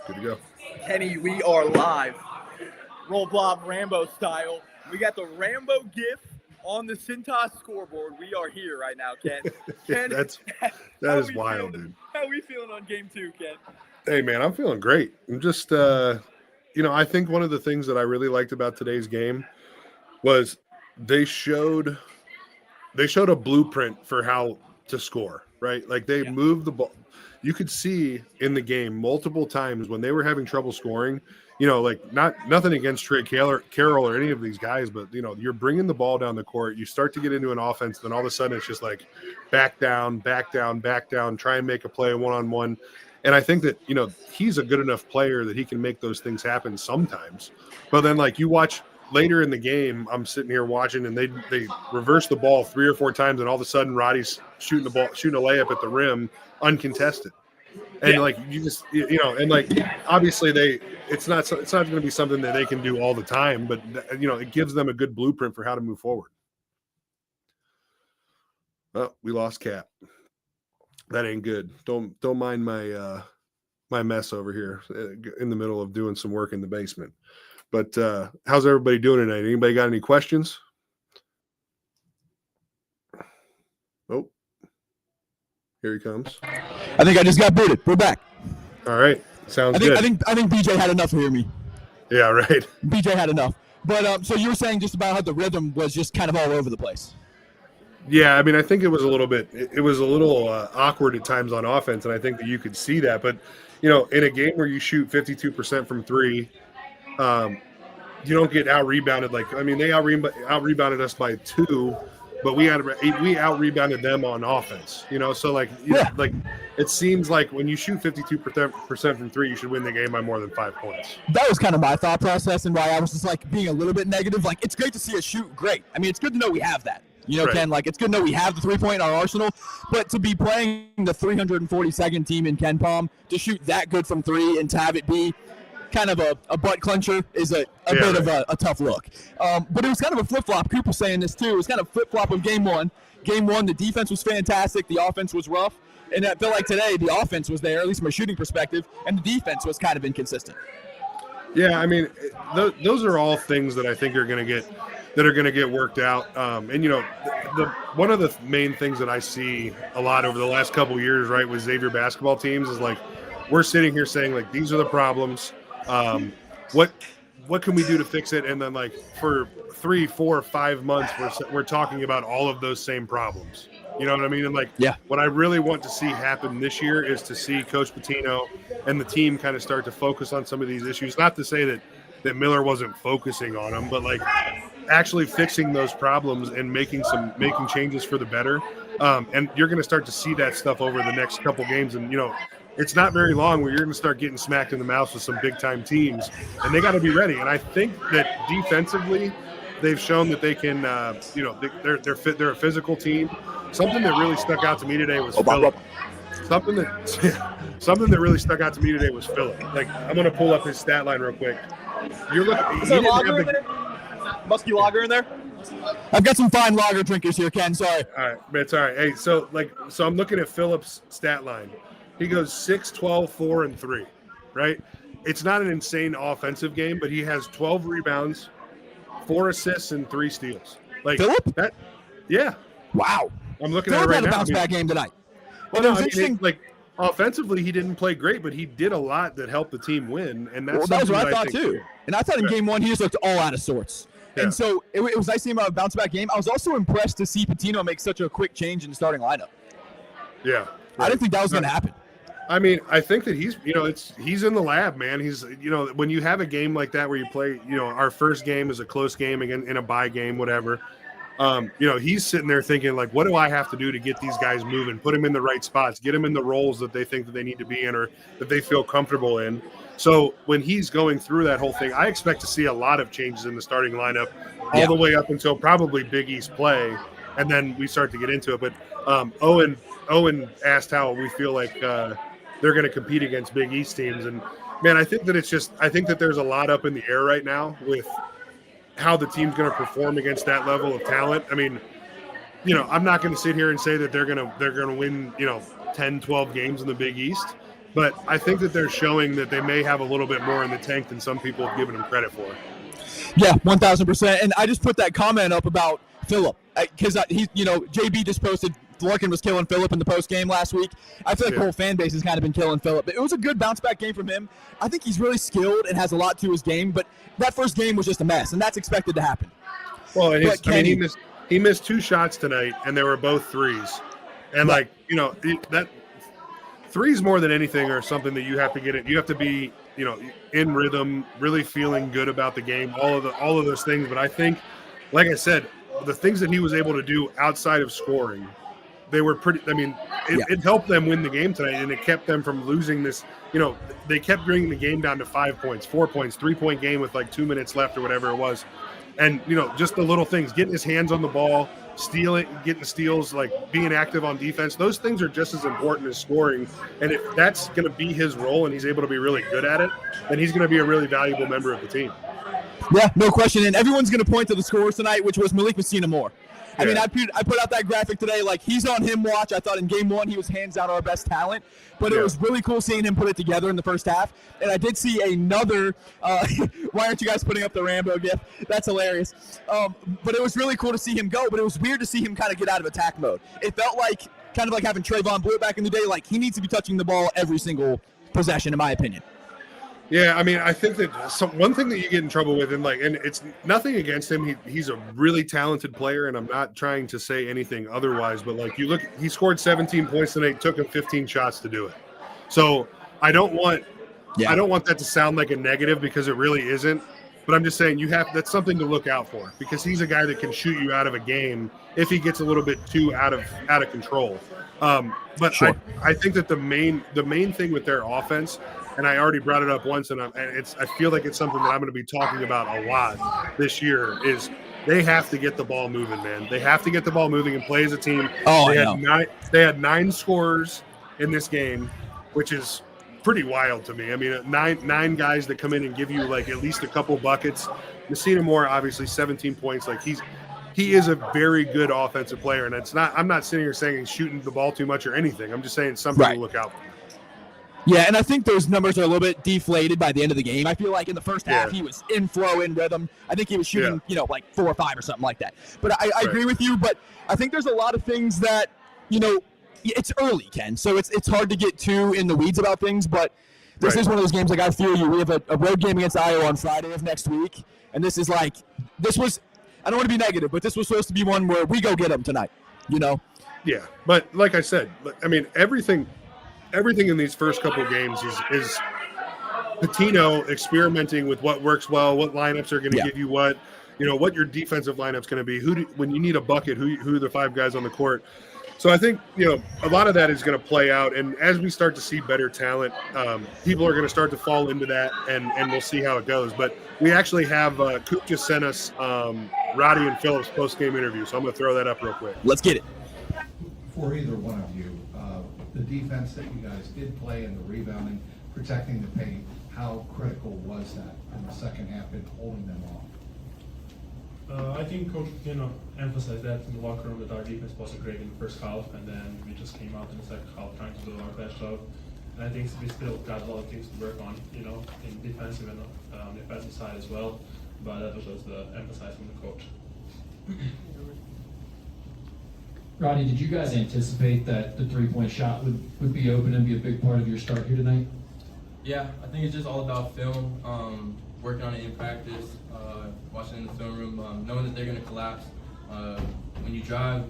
Good to go. Kenny, we are live. Roll Blob Rambo style. We got the Rambo GIF on the Cintas scoreboard. We are here right now, Ken. Ken that is wild, dude. How are we feeling on game 2, Ken? Hey, man, I'm feeling great. I'm just, I think one of the things that I really liked about today's game was they showed a blueprint for how to score, right? Like they moved the ball. You could see in the game multiple times when they were having trouble scoring, like nothing against Trey Carroll or any of these guys, but, you're bringing the ball down the court. You start to get into an offense, then all of a sudden it's just like back down, try and make a play one-on-one. And I think that, he's a good enough player that he can make those things happen sometimes. But then, like, you watch later in the game, I'm sitting here watching, and they reverse the ball 3 or 4 times, and all of a sudden Roddy's shooting a layup at the rim uncontested. And like you just and like obviously it's not going to be something that they can do all the time, but it gives them a good blueprint for how to move forward. Oh, we lost Cap. That ain't good. Don't mind my my mess over here in the middle of doing some work in the basement. But how's everybody doing tonight? Anybody got any questions? Oh, here he comes. I think I just got booted. We're back. All right, sounds good. I think BJ had enough to hear me. Yeah, right. BJ had enough. But so you were saying just about how the rhythm was just kind of all over the place. Yeah, I mean, I think it was a little awkward at times on offense, and I think that you could see that. But in a game where you shoot 52% from three, you don't get out rebounded. They out rebounded us by 2, but we out rebounded them on offense. So like it seems like when you shoot 52% from three, you should win the game by more than 5 points. That was kind of my thought process and why I was just like being a little bit negative. Like, it's great to see us shoot great. I mean, it's good to know we have that. Right. Ken, like, it's good to know we have the 3-point in our arsenal, but to be playing the 342nd team in Ken Palm, to shoot that good from 3 and to have it be kind of a butt clencher is a bit of a tough look. But it was kind of a flip-flop. Cooper saying this too. It was kind of flip-flop of game one. Game one, the defense was fantastic. The offense was rough. And I feel like today the offense was there, at least from a shooting perspective, and the defense was kind of inconsistent. Yeah, I mean, those are all things that I think are going to get worked out. And one of the main things that I see a lot over the last couple of years, right, with Xavier basketball teams is like we're sitting here saying like these are the problems. What can we do to fix it? And then like for 3, 4, 5 months, we're talking about all of those same problems. You know what I mean? And like, what I really want to see happen this year is to see Coach Pitino and the team kind of start to focus on some of these issues. Not to say that Miller wasn't focusing on them, but like actually fixing those problems and making changes for the better. And you're going to start to see that stuff over the next couple games. And, it's not very long where you're going to start getting smacked in the mouth with some big-time teams, and they got to be ready. And I think that defensively, they've shown that they can. They're a physical team. Something that really stuck out to me today was Phillip. Something that really stuck out to me today was Phillip. Like, I'm going to pull up his stat line real quick. You're looking. Is there lager in there? Musky lager in there? I've got some fine lager drinkers here, Ken. Sorry. All right, it's all right. Hey, so I'm looking at Phillip's stat line. He goes 6, 12, 4, and 3, right? It's not an insane offensive game, but he has 12 rebounds, 4 assists, and 3 steals. Like Phillip? That, yeah. Wow. I'm looking Phillip at it right now. had a bounce-back game tonight. Well, no, interesting. Offensively, he didn't play great, but he did a lot that helped the team win, and that was what I thought too. And I thought in game one he just looked all out of sorts. Yeah. And so it was nice to see him have a bounce-back game. I was also impressed to see Pitino make such a quick change in the starting lineup. Yeah. Right. I didn't think that was going to happen. I mean, I think that he's in the lab, man. He's, when you have a game like that where you play, our first game is a close game again in a bye game, whatever. He's sitting there thinking like, what do I have to do to get these guys moving, put them in the right spots, get them in the roles that they think that they need to be in or that they feel comfortable in. So when he's going through that whole thing, I expect to see a lot of changes in the starting lineup all the way up until probably Big East play. And then we start to get into it. But Owen asked how we feel like they're going to compete against Big East teams. And, man, I think that there's a lot up in the air right now with how the team's going to perform against that level of talent. I mean, I'm not going to sit here and say that they're going to win, 10, 12 games in the Big East. but I think that they're showing that they may have a little bit more in the tank than some people have given them credit for. Yeah, 1,000%. And I just put that comment up about Phillip because JB just posted Larkin was killing Phillip in the post game last week. I feel like the whole fan base has kind of been killing Phillip. But it was a good bounce back game from him. I think he's really skilled and has a lot to his game. But that first game was just a mess, and that's expected to happen. Well, and he missed 2 shots tonight, and they were both threes. And that threes more than anything are something that you have to get it. You have to be in rhythm, really feeling good about the game. All of those things. But I think, like I said, the things that he was able to do outside of scoring, they were pretty. I mean, it helped them win the game tonight, and it kept them from losing this. They kept bringing the game down to 5 points, 4 points, 3-point game with like 2 minutes left or whatever it was. And just the little things, getting his hands on the ball, stealing, getting steals, like being active on defense. Those things are just as important as scoring. And if that's going to be his role, and he's able to be really good at it, then he's going to be a really valuable member of the team. Yeah, no question. And everyone's going to point to the scores tonight, which was Malik Messina more. I mean, I put out that graphic today, like he's on him watch. I thought in game 1 he was hands down our best talent, but it was really cool seeing him put it together in the first half. And I did see another, why aren't you guys putting up the Rambo gif? That's hilarious. But it was really cool to see him go, but it was weird to see him kind of get out of attack mode. It felt like kind of like having Trayvon Blewett back in the day, like he needs to be touching the ball every single possession, in my opinion. Yeah, I mean, I think that one thing that you get in trouble with, and it's nothing against him. He's a really talented player, and I'm not trying to say anything otherwise. But you look, he scored 17 points tonight. Took him 15 shots to do it. So I don't want that to sound like a negative because it really isn't. But I'm just saying that's something to look out for because he's a guy that can shoot you out of a game if he gets a little bit too out of control. But sure. I think that the main thing with their offense. And I already brought it up once, and I feel like it's something that I'm going to be talking about a lot this year. Is they have to get the ball moving, man. They have to get the ball moving and play as a team. Oh, they had 9 scorers in this game, which is pretty wild to me. I mean, nine guys that come in and give you like at least a couple buckets. Messina Moore, obviously 17 points. Like he is a very good offensive player, and I'm not sitting here saying he's shooting the ball too much or anything. I'm just saying it's something to look out for. Yeah, and I think those numbers are a little bit deflated by the end of the game. I feel like in the first half he was in flow, in rhythm. I think he was shooting, like 4 or 5 or something like that. But I agree with you. But I think there's a lot of things that, it's early, Ken. So it's hard to get too in the weeds about things. But this is one of those games. Like I feel you. We have a road game against Iowa on Friday of next week, and this was. I don't want to be negative, but this was supposed to be one where we go get them tonight. Yeah, but like I said, I mean everything in these first couple of games is Pitino experimenting with what works well, what lineups are going to give you what your defensive lineup's going to be. When you need a bucket, who are the 5 guys on the court? So I think a lot of that is going to play out, and as we start to see better talent, people are going to start to fall into that, and we'll see how it goes. But we actually have Coop just sent us Roddy and Phillips post game interview, so I'm going to throw that up real quick. Let's get it. For either one of you. The defense that you guys did play and the rebounding, protecting the paint, how critical was that in the second half in holding them off? I think Coach Pitino emphasized that in the locker room that our defense wasn't great in the first half, and then we just came out in the second half trying to do our best job. And I think we still got a lot of things to work on, in defensive and on the offensive side as well. But that was just the emphasis from the coach. Rodney, did you guys anticipate that the three-point shot would be open and be a big part of your start here tonight? Yeah, I think it's just all about film, working on it in practice, watching in the film room, knowing that they're going to collapse. When you drive,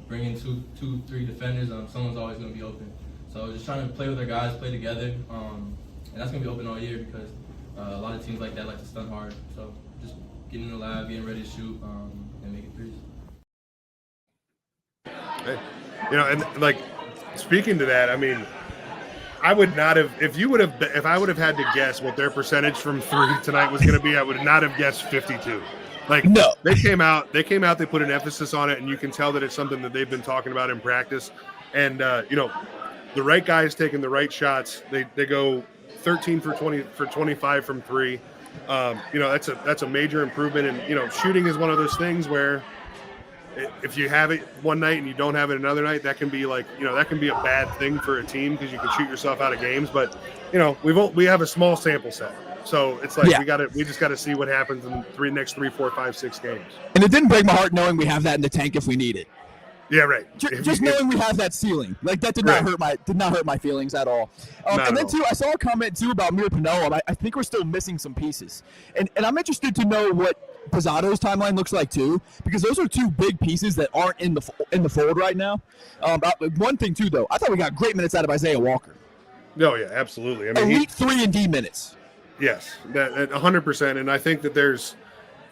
bring in two, 3 defenders, someone's always going to be open. So just trying to play with our guys, play together, and that's going to be open all year because a lot of teams like that like to stun hard. So just getting in the lab, getting ready to shoot, and making threes. Hey, and like speaking to that, I mean, I would not have if I would have had to guess what their percentage from 3 tonight was going to be, I would not have guessed 52. Like no, they came out, they put an emphasis on it, and you can tell that it's something that they've been talking about in practice. And the right guys taking the right shots. They go 13 for 25 from 3. That's a major improvement. And shooting is one of those things where if you have it one night and you don't have it another night, that can be like, that can be a bad thing for a team because you can shoot yourself out of games. But, we have a small sample set. So it's like we just got to see what happens in the next 3, 4, 5, 6 games. And it didn't break my heart knowing we have that in the tank if we need it. Yeah, right. Just knowing we have that ceiling, like that did not hurt my feelings at all. And then too, I saw a comment too about Pitino. I think we're still missing some pieces, and I'm interested to know what Possado's timeline looks like too, because those are 2 big pieces that aren't in the fold right now. One thing too, though, I thought we got great minutes out of Isaiah Walker. Oh yeah, absolutely. I mean, elite 3 and D minutes. Yes, that 100%. And I think that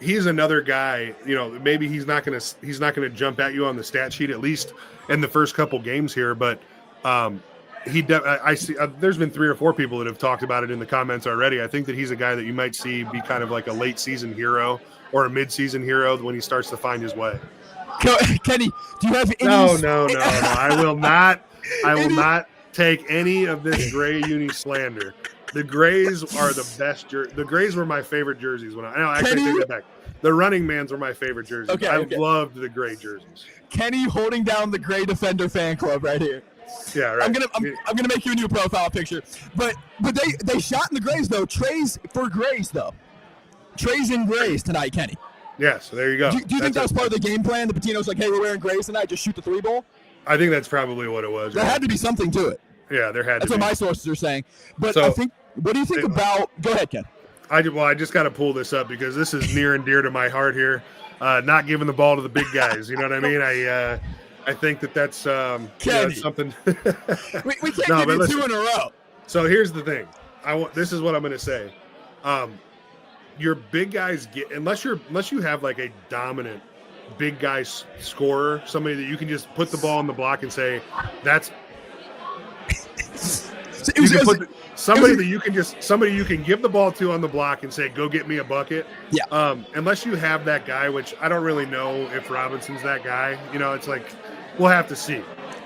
he's another guy. Maybe he's not gonna jump at you on the stat sheet, at least in the first couple games here. But I see. There's been 3 or 4 people that have talked about it in the comments already. I think that he's a guy that you might see be kind of like a late season hero or a mid season hero when he starts to find his way. Kenny, do you have any? No. I will not. I will not take any of this gray uni slander. The Grays are the best. The Grays were my favorite jerseys when I actually take that back. The Running Mans were my favorite jerseys. Okay, I loved the gray jerseys. Kenny holding down the Gray Defender fan club right here. Yeah, right. I'm gonna make you a new profile picture. But they shot in the Grays though. Trays for Grays though. Trays in Grays tonight, Kenny. Yeah, so there you go. Do you think that was part of the game plan? The Pitino's like, hey, we're wearing Grays tonight. Just shoot the 3 ball. I think that's probably what it was. There had to be something to it. Yeah, there had to be. That's what my sources are saying. But I think. What do you think about? Go ahead, Ken. I just got to pull this up because this is near and dear to my heart here. Not giving the ball to the big guys. You know what I mean? I think that's something. we can't give you 2 in a row. So here's the thing. This is what I'm going to say. Your big guys unless you have like a dominant big guy scorer, somebody that you can just put the ball on the block and say that's. Somebody you can give the ball to on the block and say, go get me a bucket. Yeah. Unless you have that guy, which I don't really know if Robinson's that guy. It's like we'll have to see.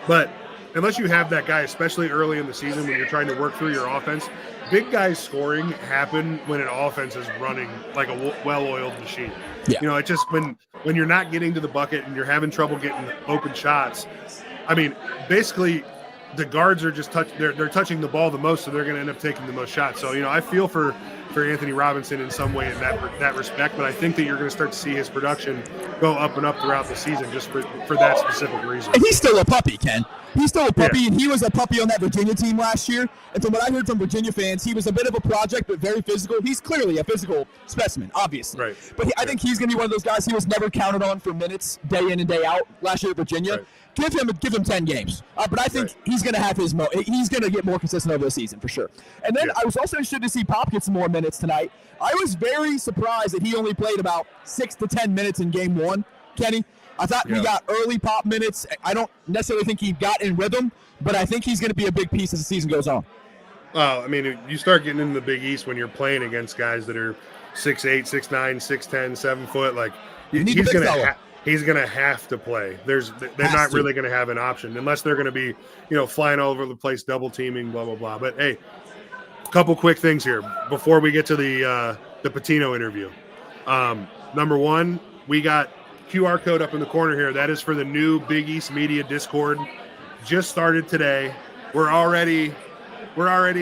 But unless you have that guy, especially early in the season when you're trying to work through your offense, big guys scoring happen when an offense is running like a well-oiled machine. Yeah. It's just when you're not getting to the bucket and you're having trouble getting open shots. I mean, basically – the guards are just they're touching the ball the most, so they're going to end up taking the most shots. So, I feel for Anthony Robinson in some way in that respect, but I think that you're going to start to see his production go up and up throughout the season just for that specific reason. And he's still a puppy, Ken. He's still a puppy, and he was a puppy on that Virginia team last year. And from what I heard from Virginia fans, he was a bit of a project, but very physical. He's clearly a physical specimen, obviously. Right. But I think he's going to be one of those guys he was never counted on for minutes day in and day out last year at Virginia. Right. Give him 10 games. But I think he's going to have he's going to get more consistent over the season for sure. And then I was also interested to see Pop get some more minutes tonight. I was very surprised that he only played about 6 to 10 minutes in game 1, Kenny. I thought we got early Pop minutes. I don't necessarily think he got in rhythm, but I think he's going to be a big piece as the season goes on. Well, I mean, you start getting into the Big East when you're playing against guys that are 6'8", 6'9", 6'10", 7 foot. Like he's going to have to play. They're not really going to have an option unless they're going to be, flying all over the place, double teaming, blah, blah, blah. But hey, a couple quick things here before we get to the Pitino interview. Number one, we got QR code up in the corner here. That is for the new Big East Media Discord. Just started today. We're already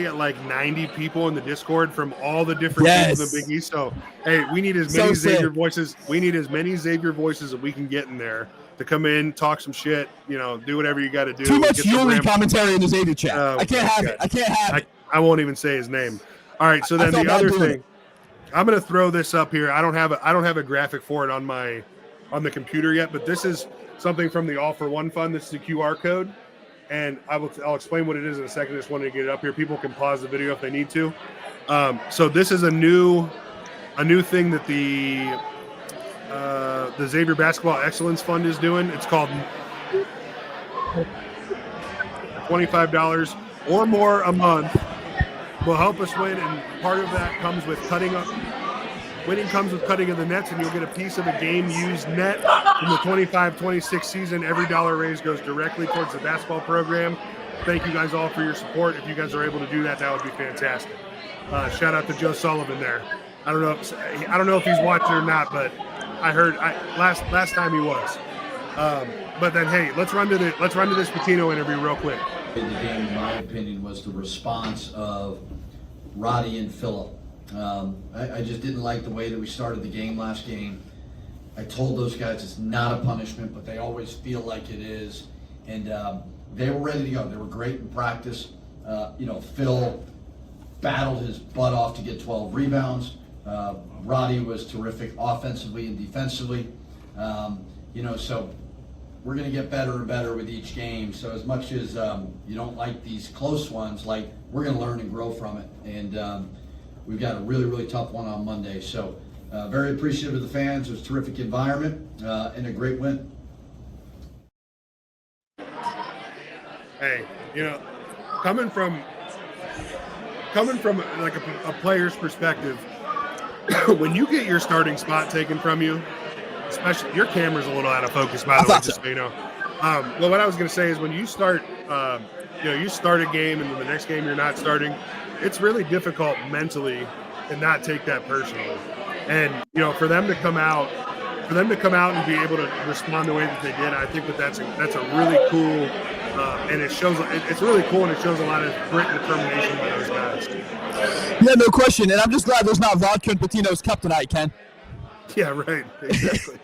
at like 90 people in the Discord from all the different teams in the Big East. So, hey, we need as many Xavier voices. We need as many Xavier voices that we can get in there to come in, talk some shit, do whatever you got to do. Too much Yuli commentary in the Xavier chat. I can't have it. I won't even say his name. All right. So then the other thing, I'm going to throw this up here. I don't have a graphic for it on the computer yet, but this is something from the All for One Fund. This is a QR code. And I'll explain what it is in a second. I just wanted to get it up here. People can pause the video if they need to. So this is a new thing that the Xavier Basketball Excellence Fund is doing. It's called $25 or more a month will help us win, and part of that comes with winning comes with cutting of the nets, and you'll get a piece of a game-used net from the 25-26 season. Every dollar raised goes directly towards the basketball program. Thank you guys all for your support. If you guys are able to do that, that would be fantastic. Shout out to Joe Sullivan there. I don't know if he's watching or not, but I heard last time he was. But then, hey, let's run to this Pitino interview real quick. The game, in my opinion, was the response of Roddy and Phillip. I just didn't like the way that we started the game last game. I told those guys it's not a punishment, but they always feel like it is. And they were ready to go. They were great in practice. Phil battled his butt off to get 12 rebounds. Roddy was terrific offensively and defensively. So we're going to get better and better with each game. So as much as you don't like these close ones, we're going to learn and grow from it. And we've got a really, really tough one on Monday. So very appreciative of the fans. It was a terrific environment and a great win. Hey, coming from like a player's perspective, when you get your starting spot taken from you, especially your camera's a little out of focus, by the way, just so you know. Well, what I was going to say is when you start, you start a game and then the next game you're not starting, it's really difficult mentally to not take that personally. And for them to come out and be able to respond the way that they did, I think that's a really cool, and it shows it's really cool, and it shows a lot of grit and determination by those guys. Yeah, no question. And I'm just glad there's not vodka in Pitino's cup tonight, Ken. Yeah, right. Exactly.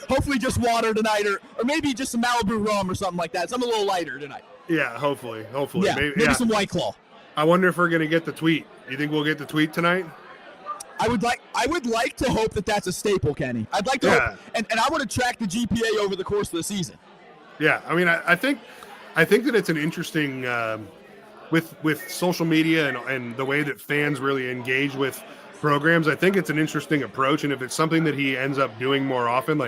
Hopefully just water tonight, or maybe just some Malibu rum or something like that. Something a little lighter tonight. Yeah, hopefully. Yeah, maybe some White Claw. I wonder if we're going to get the tweet. You think we'll get the tweet tonight? I would like to hope that that's a staple, Kenny. I'd like to hope, and I want to track the GPA over the course of the season. Yeah, I mean, I think that it's an interesting with social media and the way that fans really engage with programs. I think it's an interesting approach, and if it's something that he ends up doing more often,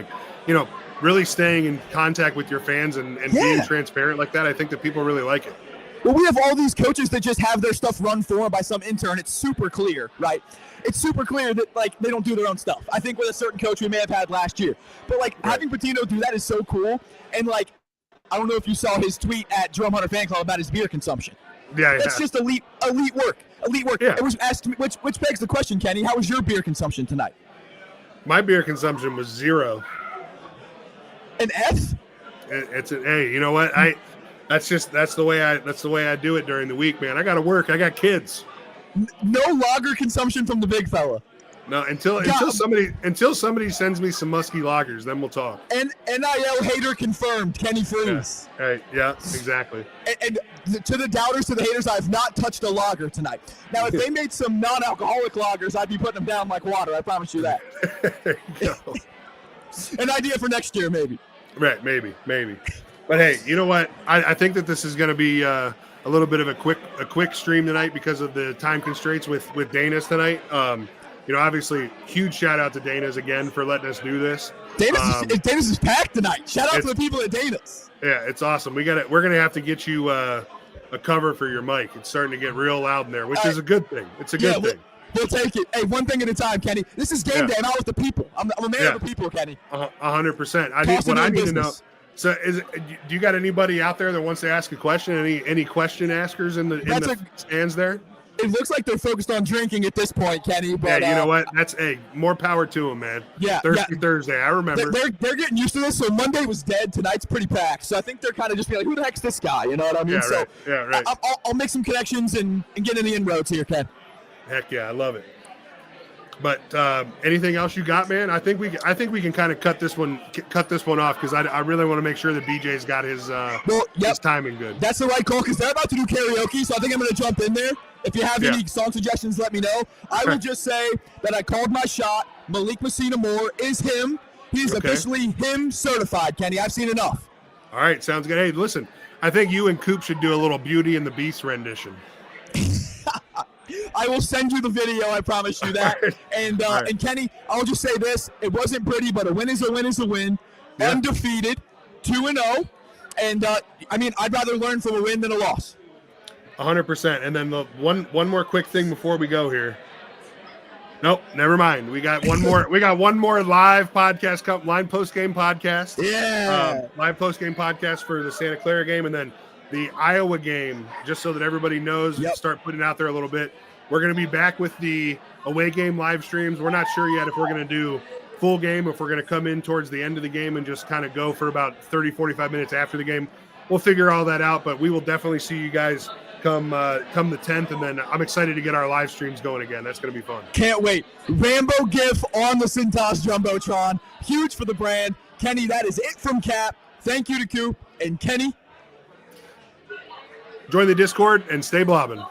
really staying in contact with your fans and being transparent like that, I think that people really like it. Well, we have all these coaches that just have their stuff run for them by some intern. It's super clear, right? It's super clear that they don't do their own stuff. I think with a certain coach we may have had last year, but having Pitino do that is so cool. And I don't know if you saw his tweet at Jerome Hunter Fan Club about his beer consumption. Yeah, that's just elite work. Yeah. It was asked me, which begs the question, Kenny, how was your beer consumption tonight? My beer consumption was 0. An F? It's an A. You know what? That's the way I do it during the week, man. I got to work. I got kids. No lager consumption from the big fella. No, until somebody sends me some musky lagers, then we'll talk. And NIL hater confirmed, Kenny Freeze. Yeah. Hey, yeah, exactly. And to the doubters, to the haters, I have not touched a lager tonight. Now, if they made some non-alcoholic lagers, I'd be putting them down like water. I promise you that. There you go. An idea for next year, maybe. Right, maybe. But hey, you know what? I think that this is going to be a little bit of a quick stream tonight because of the time constraints with Dana's tonight. Obviously, huge shout out to Dana's again for letting us do this. Dana's is packed tonight. Shout out to the people at Dana's. Yeah, it's awesome. We're gonna have to get you a cover for your mic. It's starting to get real loud in there, which is a good thing. It's a good thing. We'll take it. Hey, one thing at a time, Kenny. This is game day. I'm out with the people. I'm a man of the people, Kenny. 100%. What I need to know. So, do you got anybody out there that wants to ask a question? Any question askers in the stands there? It looks like they're focused on drinking at this point, Kenny. But you know what? That's more power to them, man. Yeah, Thursday. I remember. They're getting used to this. So Monday was dead. Tonight's pretty packed. So I think they're kind of just being like, "Who the heck's this guy?" You know what I mean? Yeah, right. Yeah, right. I'll make some connections and get in the inroads here, Ken. Heck yeah, I love it. But anything else you got, man? I think we can kind of cut this one off because I really want to make sure that BJ's got his timing good. That's the right call because they're about to do karaoke, so I think I'm going to jump in there. If you have any song suggestions, let me know. I will just say that I called my shot. Malik Messina Moore is him. He's officially him certified, Kenny. I've seen enough. All right, sounds good. Hey, listen, I think you and Coop should do a little Beauty and the Beast rendition. I will send you the video. I promise you that. Right. And Kenny, I'll just say this: it wasn't pretty, but a win is a win is a win. Yeah. Undefeated, 2-0, and I'd rather learn from a win than a loss. 100%. And then the one more quick thing before we go here. Nope, never mind. We got one more. We got one more live podcast, live post game podcast. Yeah, live post game podcast for the Santa Clara game, and then the Iowa game. Just so that everybody knows, start putting it out there a little bit. We're going to be back with the away game live streams. We're not sure yet if we're going to do full game, if we're going to come in towards the end of the game and just kind of go for about 30, 45 minutes after the game. We'll figure all that out, but we will definitely see you guys come the 10th, and then I'm excited to get our live streams going again. That's going to be fun. Can't wait. Rambo GIF on the Cintas Jumbotron. Huge for the brand. Kenny, that is it from Cap. Thank you to Coop and Kenny. Join the Discord and stay blobbing.